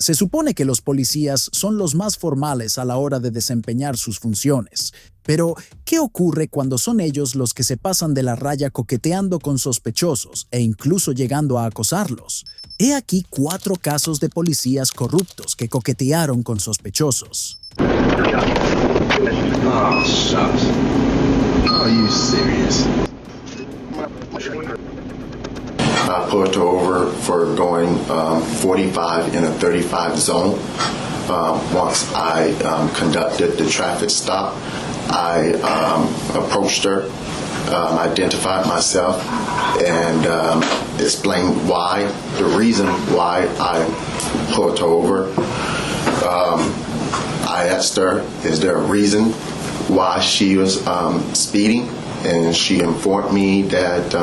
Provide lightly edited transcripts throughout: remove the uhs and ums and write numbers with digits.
Se supone que los policías son los más formales a la hora de desempeñar sus funciones. Pero, ¿qué ocurre cuando son ellos los que se pasan de la raya coqueteando con sospechosos e incluso llegando a acosarlos? He aquí 4 casos de policías corruptos que coquetearon con sospechosos. Oh, shucks. Are you serious? I pulled her over for going 45 in a 35 zone. Once I conducted the traffic stop, I approached her, identified myself, and explained why, the reason why I pulled her over. I asked her, is there a reason why she was speeding? And she informed me that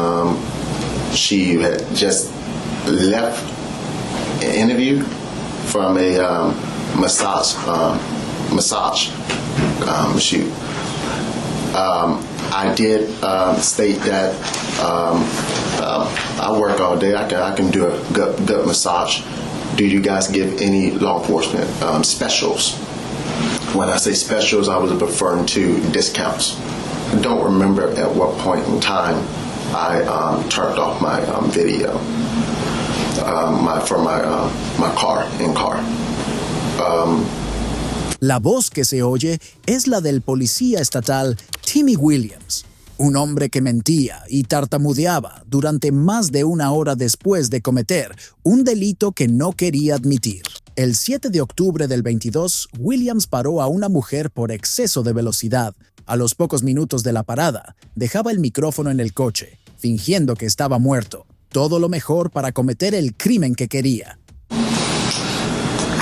she had just left an interview from a massage shoot. I did state that I work all day. I can do a good massage. Do you guys give any law enforcement specials? When I say specials, I was referring to discounts. I don't remember at what point in time I turned off my video from my car. La voz que se oye es la del policía estatal Timmy Williams, un hombre que mentía y tartamudeaba durante más de una hora después de cometer un delito que no quería admitir. El 7 de octubre del 22, Williams paró a una mujer por exceso de velocidad. A los pocos minutos de la parada, dejaba el micrófono en el coche, fingiendo que estaba muerto. Todo lo mejor para cometer el crimen que quería.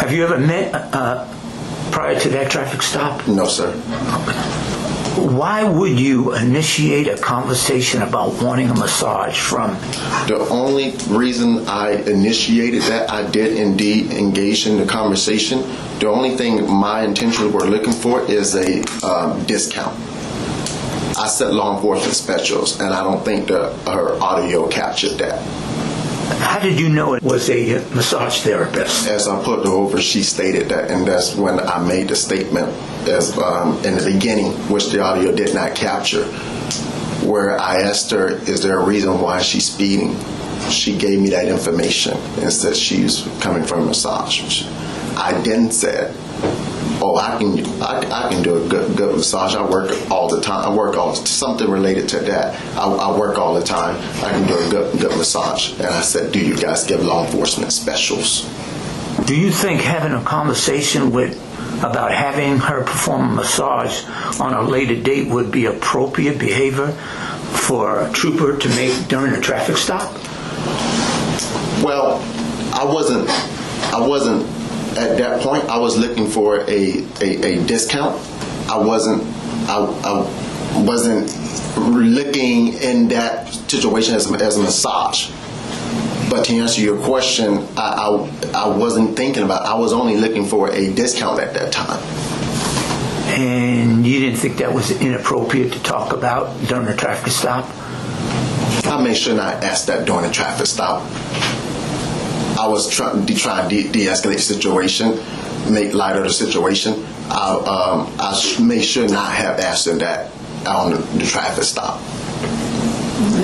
Have you ever met prior to that traffic stop? No, sir. Why would you initiate a conversation about wanting a massage from? The only reason I initiated that, I did indeed engage in the conversation. The only thing my intentions were looking for is a discount. I said law enforcement specials, and I don't think her audio captured that. How did you know it was a massage therapist? As I put her over, she stated that, and that's when I made the statement as in the beginning, which the audio did not capture, where I asked her, is there a reason why she's speeding? She gave me that information and said she's coming from a massage. I then said, oh, I can do a good massage. I work all the time. Something related to that. I work all the time. I can do a good massage. And I said, do you guys give law enforcement specials? Do you think having a conversation about having her perform a massage on a later date would be appropriate behavior for a trooper to make during a traffic stop? Well, I wasn't at that point. I was looking for a discount. I wasn't looking in that situation as a massage. But to answer your question, I wasn't thinking about it. I was only looking for a discount at that time. And you didn't think that was inappropriate to talk about during a traffic stop? I made sure not to ask that during a traffic stop. I was trying to de-escalate the situation, make light of the situation. I made sure not have asked that on the traffic stop.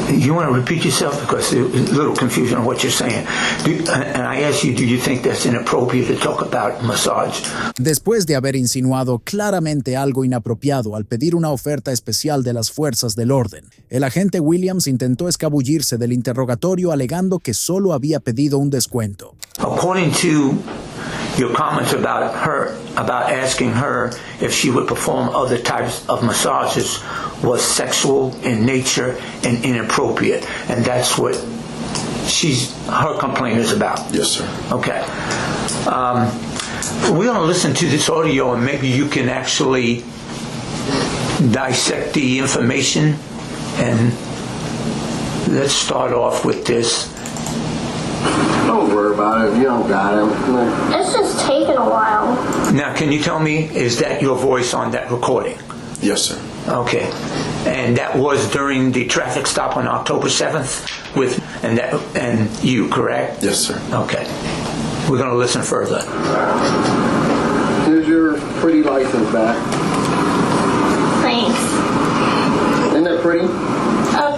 You want to repeat yourself because there's a little confusion on what you're saying. And I ask you, do you think that's inappropriate to talk about massage? Después de haber insinuado claramente algo inapropiado al pedir una oferta especial de las fuerzas del orden, el agente Williams intentó escabullirse del interrogatorio alegando que solo había pedido un descuento. According to your comments about asking her if she would perform other types of massages was sexual in nature and inappropriate, and that's what her complaint is about. Yes, sir. Okay. We're going to listen to this audio, and maybe you can actually dissect the information. And let's start off with this. Don't worry about it. You don't got him. It's just taking a while. Now, can you tell me, is that your voice on that recording? Yes, sir. Okay. And that was during the traffic stop on October 7th and you, correct? Yes, sir. Okay. We're going to listen further. Here's your pretty license back. Thanks. Isn't that pretty?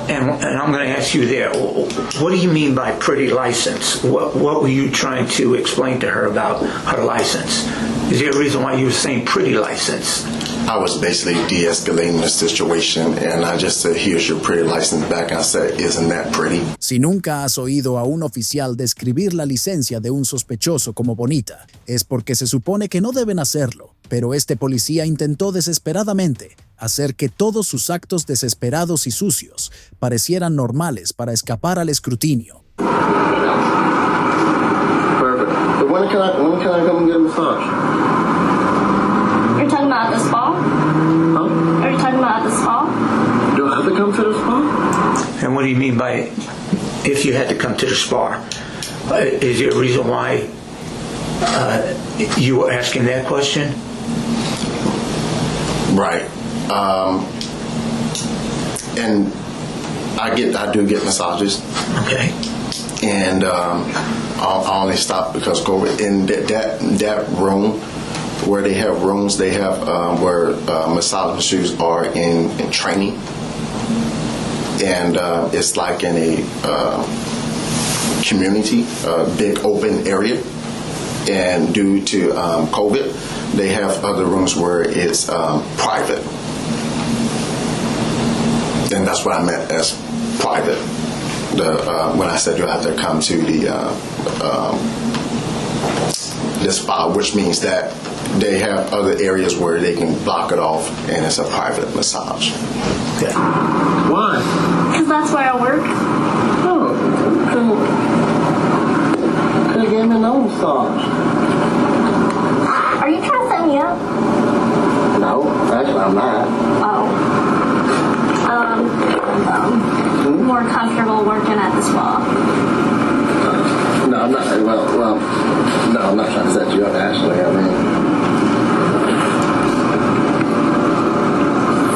And I'm going to ask you there, what do you mean by pretty license? What were you trying to explain to her about her license? Is there a reason why you were saying pretty license? I was basically de-escalating the situation, and I just said, here's your pretty license back. I said, isn't that pretty? Si nunca has oído a un oficial describir la licencia de un sospechoso como bonita, es porque se supone que no deben hacerlo, pero este policía intentó desesperadamente hacer que todos sus actos desesperados y sucios parecieran normales para escapar al escrutinio. Perfect. But when can I come and get a massage? You're talking about the spa? Huh? Are you talking about the spa? Do I have to come to the spa? And what do you mean by if you had to come to the spa? Is there a reason why you were asking that question? Right. And I do get massages. Okay. And I only stop because COVID. In that room, where they have rooms, they have where massage masseuse are in training, and it's like in a community, big open area. And due to COVID, they have other rooms where it's private, and that's what I meant as private. When I said you have to come to the spa, which means that they have other areas where they can block it off, and it's a private massage. Okay. Why? Because that's where I work. Oh, could have gave me no massage. Are you trying to set me up? No, actually I'm not. Oh. More comfortable working at the spa. No, I'm not. Well, no, I'm not trying to set you up. Actually, I mean,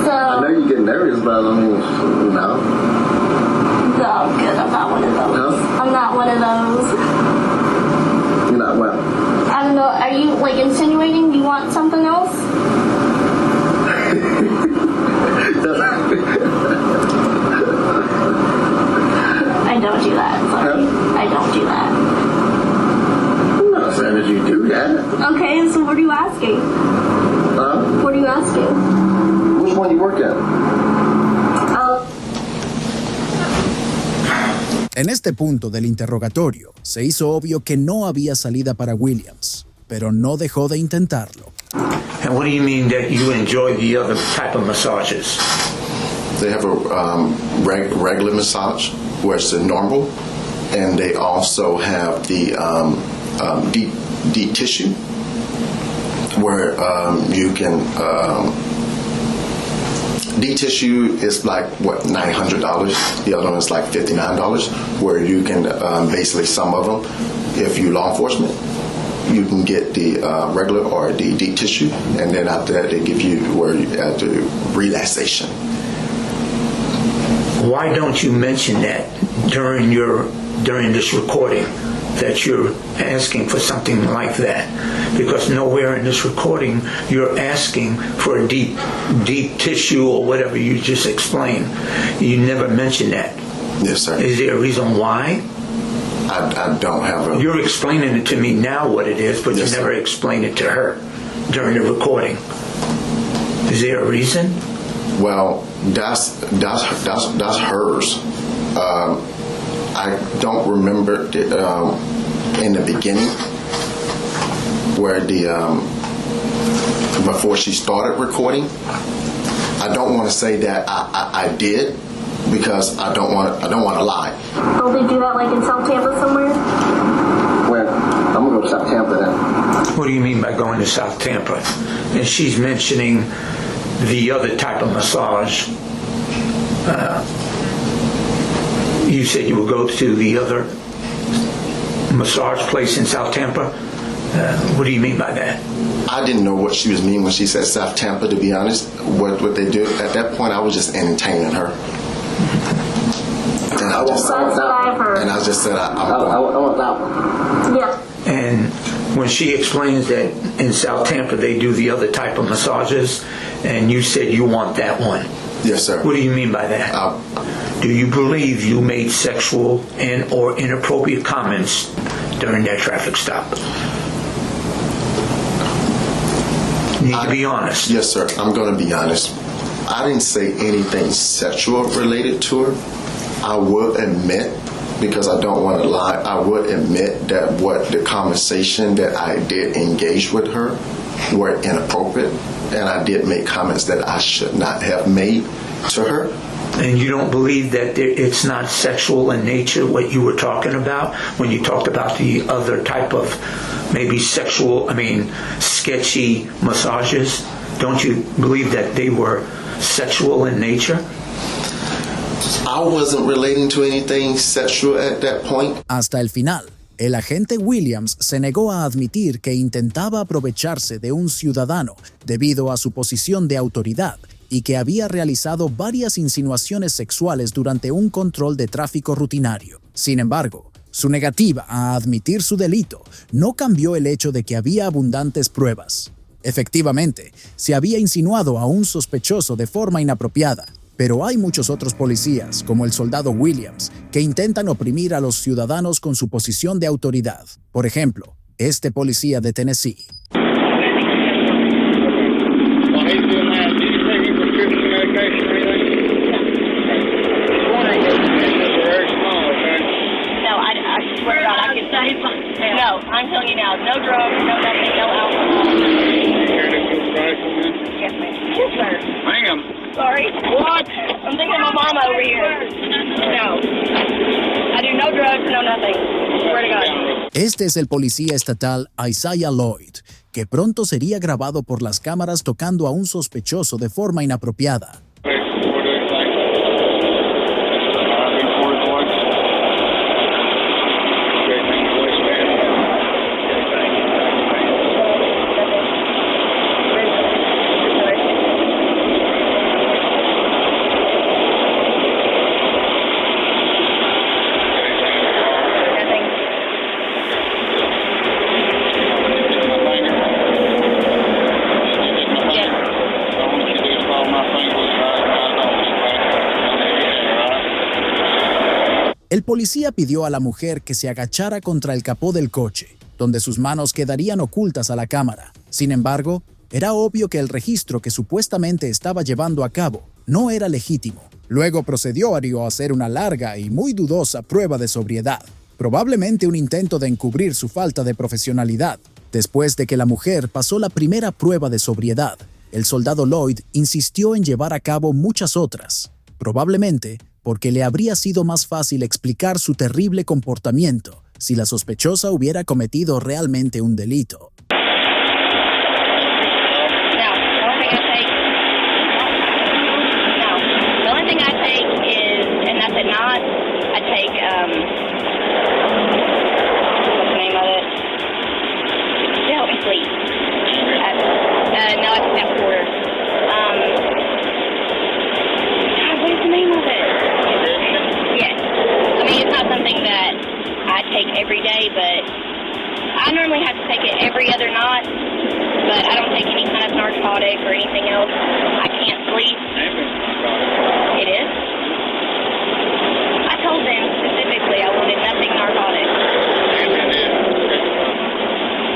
So, I know you get nervous, but I mean, no. no, good. I'm not one of those. No? I'm not one of those. You're not well. I don't know. Are you like insinuating you want something else? I don't do that. Sorry. Huh? I don't do that. I'm not saying that you do that. Okay, so what are you asking? Huh? What are you asking? Which one you work at? Oh, En este punto del interrogatorio, se hizo obvio que no había salida para Williams, pero no dejó de intentarlo. And what do you mean that you enjoy the other type of massages? They have a regular massage, where it's the normal, and they also have the deep tissue, where you can. Deep tissue is like what, $900. The other one is like $59, where you can basically, some of them, if you're law enforcement, you can get the regular or the deep tissue, and then after that they give you where you have the relaxation. Why don't you mention that during this recording, that you're asking for something like that? Because nowhere in this recording you're asking for a deep tissue or whatever you just explained. You never mentioned that. Yes, sir. Is there a reason why? I don't have a. You're explaining it to me now what it is, but Yes, you never sir. explained it to her during the recording. Is there a reason? Well, that's hers. I don't remember in the beginning where before she started recording. I don't want to say that I did, because I don't want to lie. don't they do that like in South Tampa somewhere? Where? I'm gonna go to South Tampa then. What do you mean by going to South Tampa? And she's mentioning the other type of massage. You said you would go to the other massage place in South Tampa. What do you mean by that? I didn't know what she was meaning when she said South Tampa, to be honest. What they do at that point, I was just entertaining her. And I just That's what I've heard. and I just said I want that one. Yeah. And when she explains that in South Tampa they do the other type of massages, and you said you want that one. Yes, sir. What do you mean by that? Do you believe you made sexual and or inappropriate comments during that traffic stop? You need to be honest. Yes, sir. I'm going to be honest. I didn't say anything sexual related to her. I would admit, because I don't want to lie, I would admit that what the conversation that I did engage with her were inappropriate, and I did make comments that I should not have made to her. And you don't believe that it's not sexual in nature, what you were talking about when you talked about the other type of maybe sketchy massages? Don't you believe that they were sexual in nature? I wasn't relating to anything sexual at that point. Hasta el final, el agente Williams se negó a admitir que intentaba aprovecharse de un ciudadano debido a su posición de autoridad y que había realizado varias insinuaciones sexuales durante un control de tráfico rutinario. Sin embargo, su negativa a admitir su delito no cambió el hecho de que había abundantes pruebas. Efectivamente, se había insinuado a un sospechoso de forma inapropiada, pero hay muchos otros policías, como el soldado Williams, que intentan oprimir a los ciudadanos con su posición de autoridad. Por ejemplo, este policía de Tennessee. No, I'm telling you now, no drugs, no nothing, no alcohol. Yes, ma'am. Yes, sir. Ma'am. Sorry. What? I'm thinking of my mama over here. No. I do no drugs, no nothing. Swear to God. Este es el policía estatal Isaiah Lloyd, que pronto sería grabado por las cámaras tocando a un sospechoso de forma inapropiada. El policía pidió a la mujer que se agachara contra el capó del coche, donde sus manos quedarían ocultas a la cámara. Sin embargo, era obvio que el registro que supuestamente estaba llevando a cabo no era legítimo. Luego procedió a hacer una larga y muy dudosa prueba de sobriedad, probablemente un intento de encubrir su falta de profesionalidad. Después de que la mujer pasó la primera prueba de sobriedad, el soldado Lloyd insistió en llevar a cabo muchas otras, probablemente porque le habría sido más fácil explicar su terrible comportamiento si la sospechosa hubiera cometido realmente un delito. Every day, but I normally have to take it every other night, but I don't take any kind of narcotic or anything else. I can't sleep. It is? I told them specifically I wanted nothing narcotic.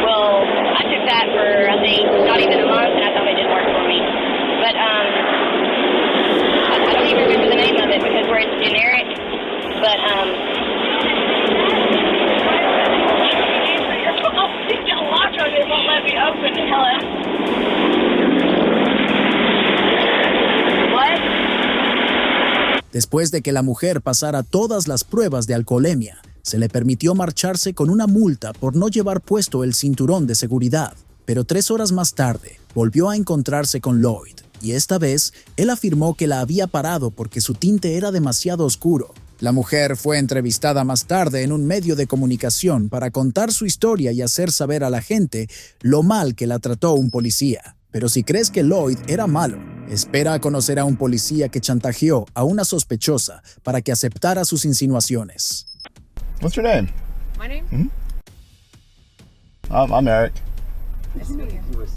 Well, I took that for, I think, not even a month, and I thought it didn't work for me. But I don't even remember the name of it because where it's generic, but it won't let me open it. Hello? What? Después de que la mujer pasara todas las pruebas de alcoholemia, se le permitió marcharse con una multa por no llevar puesto el cinturón de seguridad. Pero 3 horas más tarde, volvió a encontrarse con Lloyd, y esta vez, él afirmó que la había parado porque su tinte era demasiado oscuro. La mujer fue entrevistada más tarde en un medio de comunicación para contar su historia y hacer saber a la gente lo mal que la trató un policía. Pero si crees que Lloyd era malo, espera a conocer a un policía que chantajeó a una sospechosa para que aceptara sus insinuaciones. What's your name? My name? Mm-hmm. I'm Eric.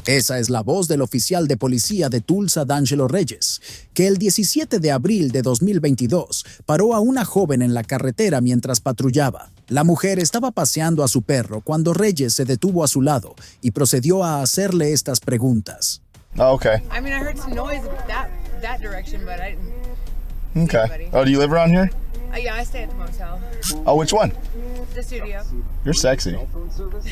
Esa es la voz del oficial de policía de Tulsa, Dangelo Reyes, que el 17 de abril de 2022 paró a una joven en la carretera mientras patrullaba. La mujer estaba paseando a su perro cuando Reyes se detuvo a su lado y procedió a hacerle estas preguntas. Oh, okay. I mean, I heard some noise that direction, but I didn't see Okay. anybody. Oh, do you live around here? Yeah, I stay at the motel. Oh, which one? The studio. You're sexy.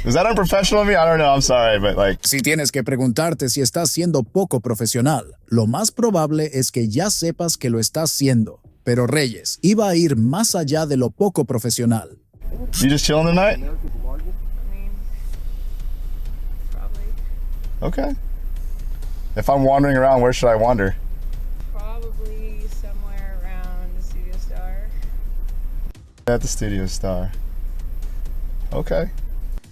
Is that unprofessional of me? I don't know. I'm sorry, but like... Si tienes que preguntarte si estás siendo poco profesional, lo más probable es que ya sepas que lo estás siendo. Pero Reyes iba a ir más allá de lo poco profesional. You just chilling tonight? I mean, probably. Okay. If I'm wandering around, where should I wander? Probably somewhere around the Studio Star. At the Studio Star. Okay.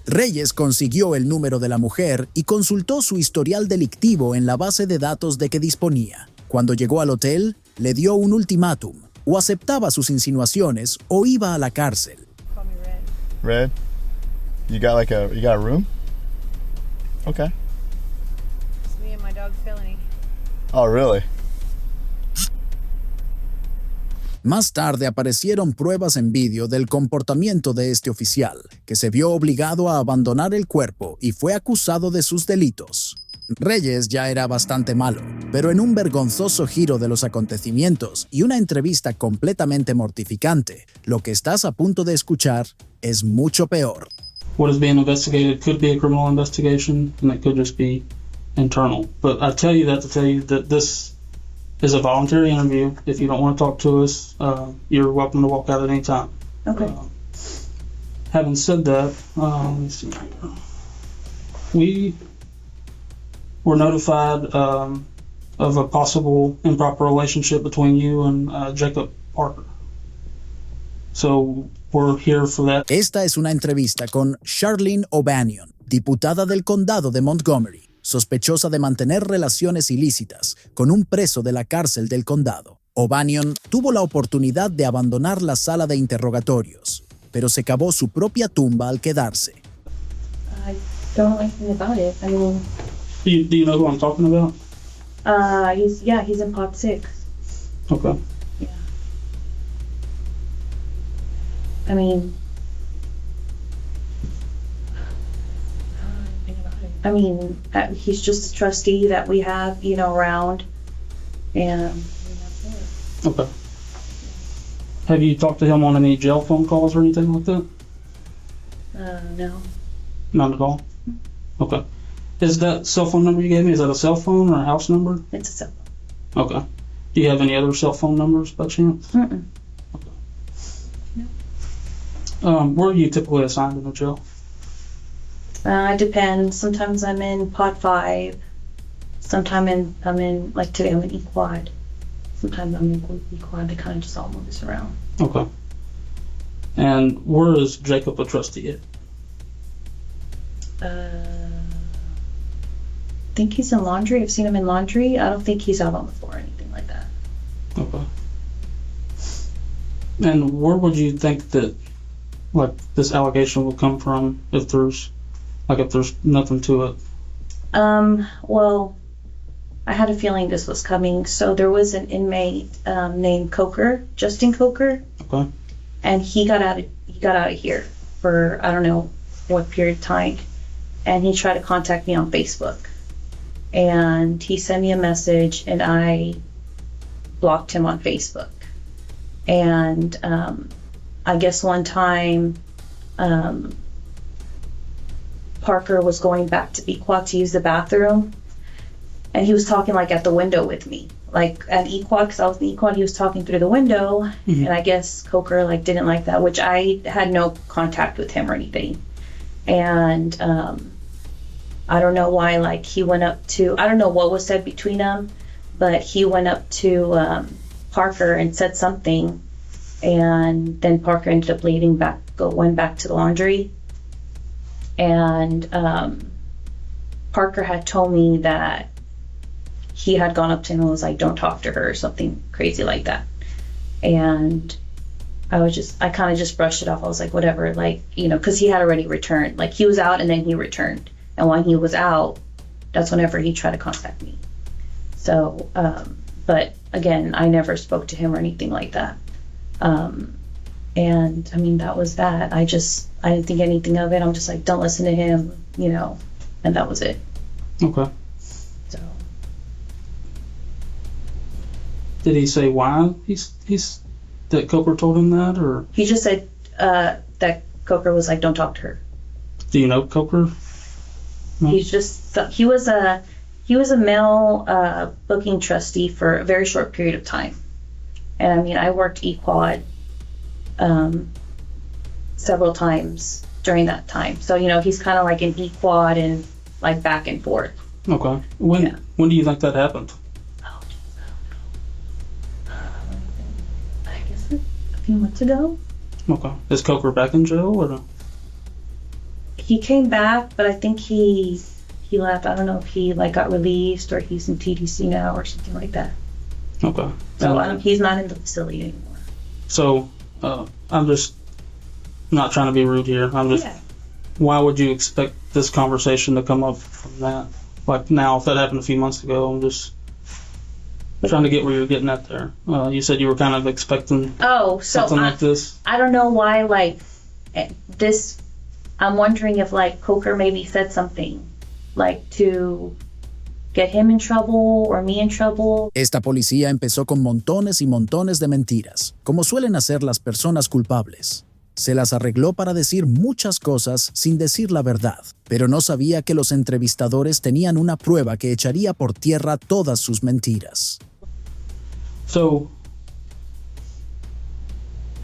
Reyes consiguió el número de la mujer y consultó su historial delictivo en la base de datos de que disponía. Cuando llegó al hotel, le dio un ultimátum: o aceptaba sus insinuaciones o iba a la cárcel. Call me Red. Red? You got a room? Okay. It's me and my dog Felony. Oh, really? Más tarde aparecieron pruebas en vídeo del comportamiento de este oficial, que se vio obligado a abandonar el cuerpo y fue acusado de sus delitos. Reyes ya era bastante malo, pero en un vergonzoso giro de los acontecimientos y una entrevista completamente mortificante, lo que estás a punto de escuchar es mucho peor. What is being investigated could be a criminal investigation, and it could just be internal. But I tell you that to tell you that this is a voluntary interview. If you don't want to talk to us, you're welcome to walk out at any time. Okay. Having said that, let me see here. We were notified of a possible improper relationship between you and Jacob Parker. So we're here for that. Esta es una entrevista con Charlene O'Banion, diputada del condado de Montgomery, sospechosa de mantener relaciones ilícitas con un preso de la cárcel del condado. O'Banion tuvo la oportunidad de abandonar la sala de interrogatorios, pero se cavó su propia tumba al quedarse. I don't know anything about it. I mean, Do you know who I'm talking about? he's in pod 6. Okay. Yeah. I mean, I don't know anything about it. He's just a trustee that we have, around, and that's it. Okay. Have you talked to him on any jail phone calls or anything like that? No. Not at all? Okay. Is that cell phone number you gave me, is that a cell phone or a house number? It's a cell phone. Okay. Do you have any other cell phone numbers by chance? Mm-mm. Where are you typically assigned in the jail? It depends. Sometimes I'm in pod 5. Sometimes I'm in, like today, I'm in E-Quad. Sometimes I'm in E-Quad. They kind of just all move us around. Okay. And where is Jacob a trustee at? I think he's in laundry. I've seen him in laundry. I don't think he's out on the floor or anything like that. Okay. And where would you think that, like, this allegation will come from if there's nothing to it? Well, I had a feeling this was coming. So there was an inmate named Coker, Justin Coker, Okay. and he got out of here for I don't know what period of time, and he tried to contact me on Facebook, and he sent me a message, and I blocked him on Facebook. And I guess one time Parker was going back to Equat to use the bathroom, and he was talking like at the window with me, like at Equat, because I was in Equat. He was talking through the window, and I guess Coker like didn't like that, which I had no contact with him or anything. And I don't know why, like he went up to, I don't know what was said between them, but he went up to Parker and said something, and then Parker ended up went back to the laundry. And Parker had told me that he had gone up to him and was like, don't talk to her, or something crazy like that. And I kind of just brushed it off. I was like, whatever, like, you know, because he had already returned. Like, he was out and then he returned. And when he was out, that's whenever he tried to contact me. So, but again, I never spoke to him or anything like that. And I mean, that was that. I didn't think anything of it. I'm just like, don't listen to him, you know, and that was it. Okay. So. Did he say why he's that Coker told him that, or? He just said that Coker was like, don't talk to her. Do you know Coker? No? He was a male booking trustee for a very short period of time. And I mean, I worked eQuad several times during that time. So, you know, he's kind of like an eQuad and like back and forth. Okay. When do you think that happened? Oh, I guess a few months ago. Okay. Is Coker back in jail, or no? He came back, but I think he left. I don't know if he like got released or he's in TDC now or something like that. Okay. So he's not in the facility anymore. So I'm just not trying to be rude here. I'm just. Yeah. Why would you expect this conversation to come up from that? Like now, if that happened a few months ago, I'm just trying to get where you're getting at there. You said you were kind of expecting something like this. I don't know why, like, this, I'm wondering if, like, Coker maybe said something, like, to get him in trouble or me in trouble. Esta policía empezó con montones y montones de mentiras, como suelen hacer las personas culpables. Se las arregló para decir muchas cosas sin decir la verdad, pero no sabía que los entrevistadores tenían una prueba que echaría por tierra todas sus mentiras. So,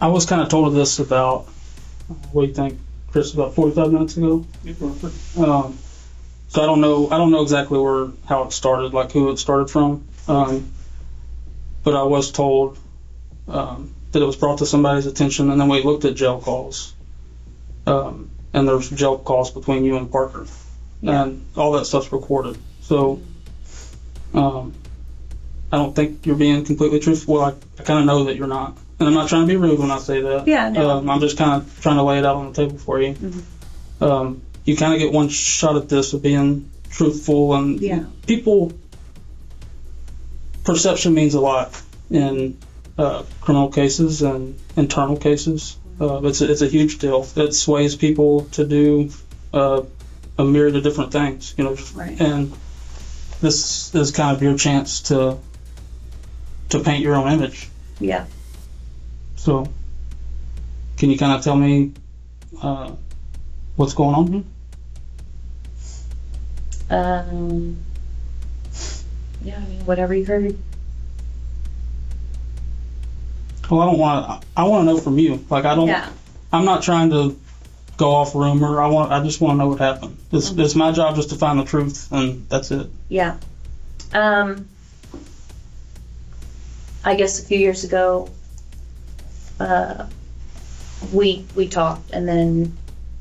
I was kind of told of this about, what do you think, Chris, about 45 minutes ago? So I don't know exactly how it started, like who it started from, but I was told that it was brought to somebody's attention, and then we looked at jail calls, and there's jail calls between you and Parker, and all that stuff's recorded. So I don't think you're being completely truthful. Well, I kind of know that you're not, and I'm not trying to be rude when I say that. Yeah, no. I'm just kind of trying to lay it out on the table for you. Mm-hmm. You kind of get one shot at this of being truthful, and people, perception means a lot in criminal cases and internal cases. It's a huge deal. It sways people to do a myriad of different things, you know. Right. And this is kind of your chance to paint your own image. Yeah. So, can you kind of tell me what's going on here? Yeah, I mean, whatever you heard. Well, I want to know from you. Like, I'm not trying to go off rumor. I just want to know what happened. It's my job just to find the truth, and that's it. Yeah. I guess a few years ago, we talked, and then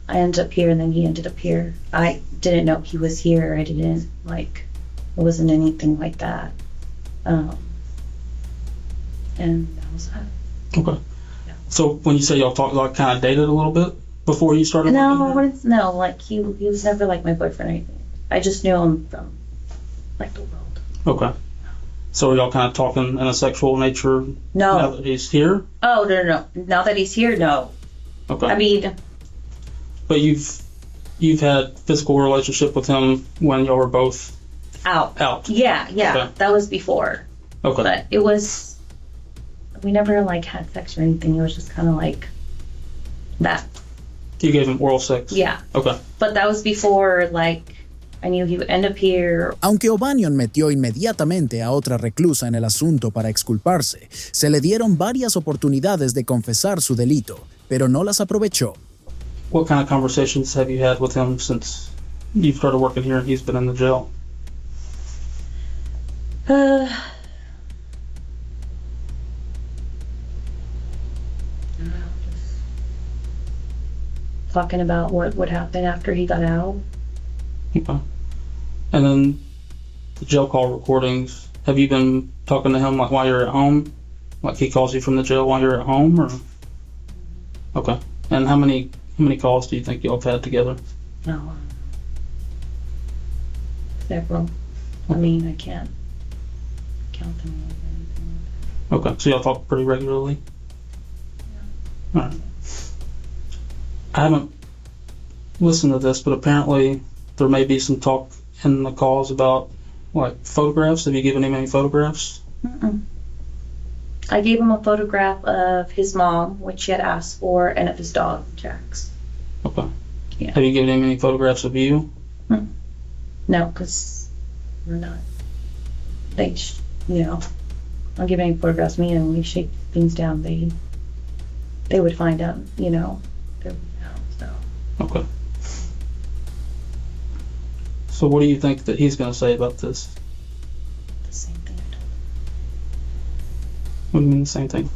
I ended up here, and then he ended up here. I didn't know he was here. I didn't, like, it wasn't anything like that. And that was that. Okay. Yeah. So when you say y'all talked, like, kind of dated a little bit before you started? No, like, he was never, like, my boyfriend or anything. I just knew him from, like, the world. Okay. So are y'all kind of talking in a sexual nature now that he's here? Oh, no. Now that he's here, no. Okay. I mean... But you've had physical relationship with him when y'all were both out. Yeah. Okay. That was before. Okay. But it was... We never, like, had sex or anything. It was just kind of like that. You gave him oral sex? Yeah. Okay. But that was before, like, I knew he would end up here. Aunque O'Banion metió inmediatamente a otra reclusa en el asunto para exculparse, se le dieron varias oportunidades de confesar su delito, pero no las aprovechó. What kind of conversations have you had with him since you've started working here and he's been in the jail? Talking about what would happen after he got out. Okay. And then the jail call recordings, have you been talking to him like while you're at home? Like he calls you from the jail while you're at home, or? Okay. And how many calls do you think y'all have had together? No. Several. I mean, I can't count them or anything. Okay. So y'all talk pretty regularly? Yeah. All right. I haven't listened to this, but apparently there may be some talk in the calls about, like, photographs. Have you given him any photographs? Mm-mm. I gave him a photograph of his mom, which he had asked for, and of his dog, Jax. Okay. Yeah. Have you given him any photographs of you? No, because we're not. I'll give any photographs of me, and when we shake things down, they would find out, so. Okay. So what do you think that he's going to say about this? The same thing I told him. What do you mean the same thing?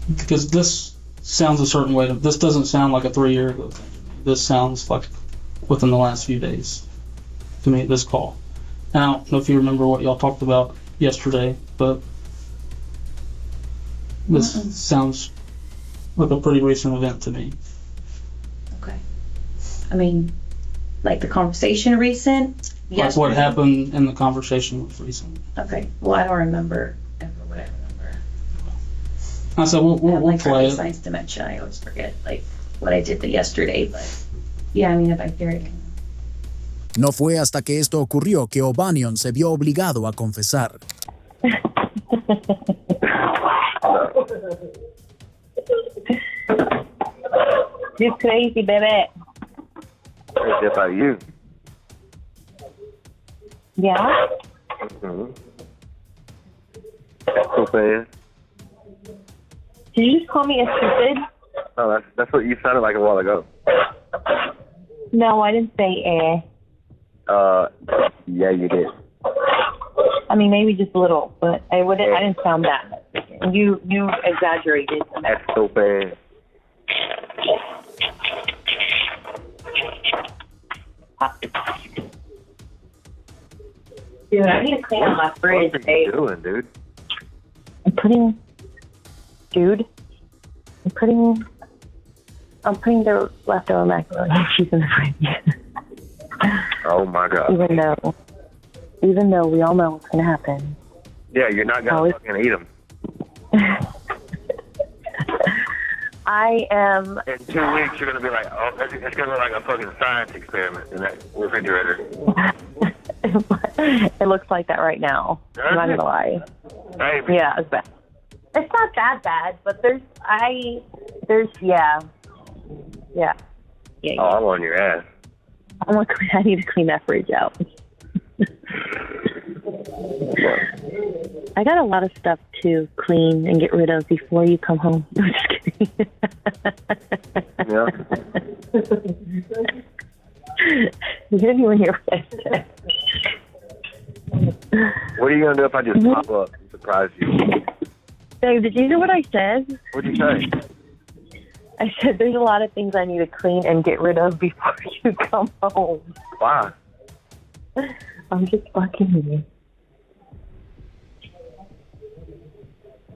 Because this sounds a certain way. This doesn't sound like a 3-year ago thing. This sounds like within the last few days to me, this call. Now, I don't know if you remember what y'all talked about yesterday, but this sounds like a pretty recent event to me. Okay. I mean, like the conversation recent? Like what happened in the conversation was recent. Okay. Well, I don't remember ever what I remember. I said we'll play it. Science dementia. I always forget like what I did yesterday, but yeah, I mean, if I hear it. No fue hasta que esto ocurrió que O'Banion se vio obligado a confesar. You crazy, baby. Crazy about you. Yeah? Mm-hmm. Stupid. Did you just call me a stupid? Oh, that's what you sounded like a while ago. No, I didn't say Yeah, you did. I mean, maybe just a little, but I didn't sound that. You exaggerated. That's stupid. Dude, I need to clean out my fridge. What are you doing, dude? I'm putting the leftover macaroni and cheese in the fridge. Oh my god. Even though we all know what's gonna happen. Yeah, you're not gonna fucking eat them. I am. In 2 weeks, you're gonna be like, oh, it's gonna look like a fucking science experiment in that refrigerator. It looks like that right now. I'm not gonna lie. Maybe. Yeah, it's bad. It's not that bad, but yeah. Oh, I'm on your ass. I need to clean that fridge out. I got a lot of stuff to clean and get rid of before you come home. I'm just kidding. Yeah. You didn't even hear what I said. What are you gonna do if I just pop up and surprise you? Dave, did you hear what I said? What'd you say? I said there's a lot of things I need to clean and get rid of before you come home. Why? I'm just fucking with you.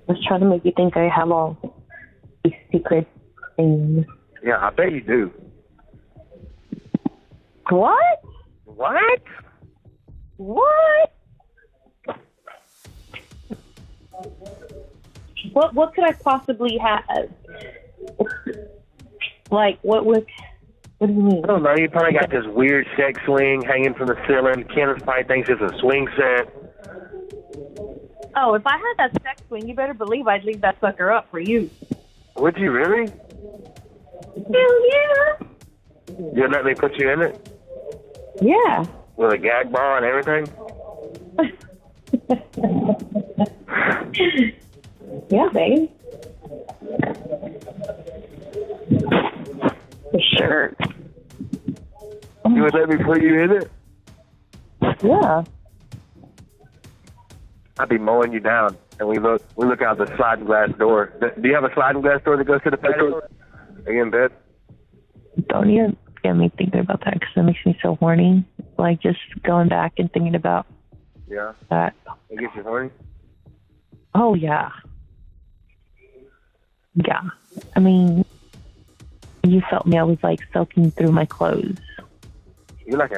Let's try to make you think I have all these secret things. Yeah, I bet you do. What? What? What? What could I possibly have? Like, what do you mean? I don't know. You probably got this weird sex swing hanging from the ceiling. Kenneth probably thinks it's a swing set. Oh, if I had that sex swing, you better believe I'd leave that sucker up for you. Would you really? Hell yeah. You'd let me put you in it? Yeah. With a gag ball and everything? Yeah, babe. For sure. You would let me put you in it? Yeah. I'd be mowing you down, and we look out the sliding glass door. Do you have a sliding glass door that goes to the patio? Are you in bed? Don't even get me thinking about that because it makes me so horny. Like just going back and thinking about that. It gets you horny? Oh yeah. Yeah. I mean, You felt me. I was like soaking through my clothes. You're like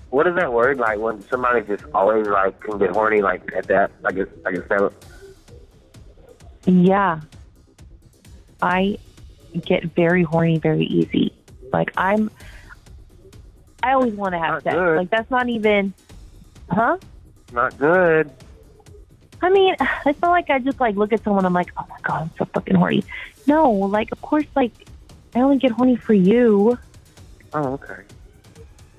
what is that word? Like when somebody just always like can get horny like at that, like it's that. Yeah. I get very horny very easy. Like I always want to have Not sex. good. Like that's not even, huh? Not good. I mean, it's not like I just like look at someone, I'm like, oh my God, I'm so fucking horny. No, like, of course, like, I only get horny for you. Oh, okay.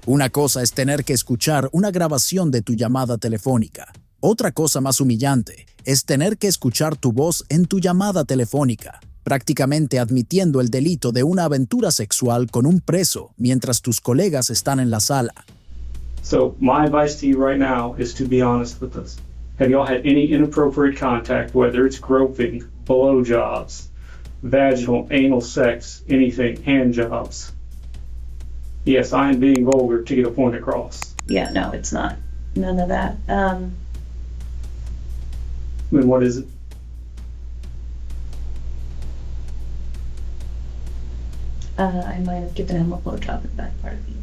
Una cosa es tener que escuchar una grabación de tu llamada telefónica. Otra cosa más humillante es tener que escuchar tu voz en tu llamada telefónica, prácticamente admitiendo el delito de una aventura sexual con un preso mientras tus colegas están en la sala. So my advice to you right now is to be honest with us. Have y'all had any inappropriate contact, whether it's groping, blowjobs, vaginal, anal sex, anything, hand jobs? Yes, I am being vulgar to get a point across. Yeah, no, it's not. None of that. Then what is it? I might have given him a blowjob in the back part of you.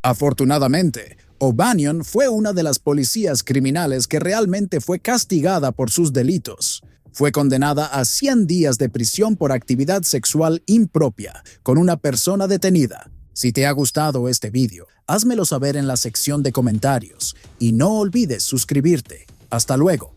Afortunadamente, O'Banion fue una de las policías criminales que realmente fue castigada por sus delitos. Fue condenada a 100 días de prisión por actividad sexual impropia con una persona detenida. Si te ha gustado este video, házmelo saber en la sección de comentarios y no olvides suscribirte. Hasta luego.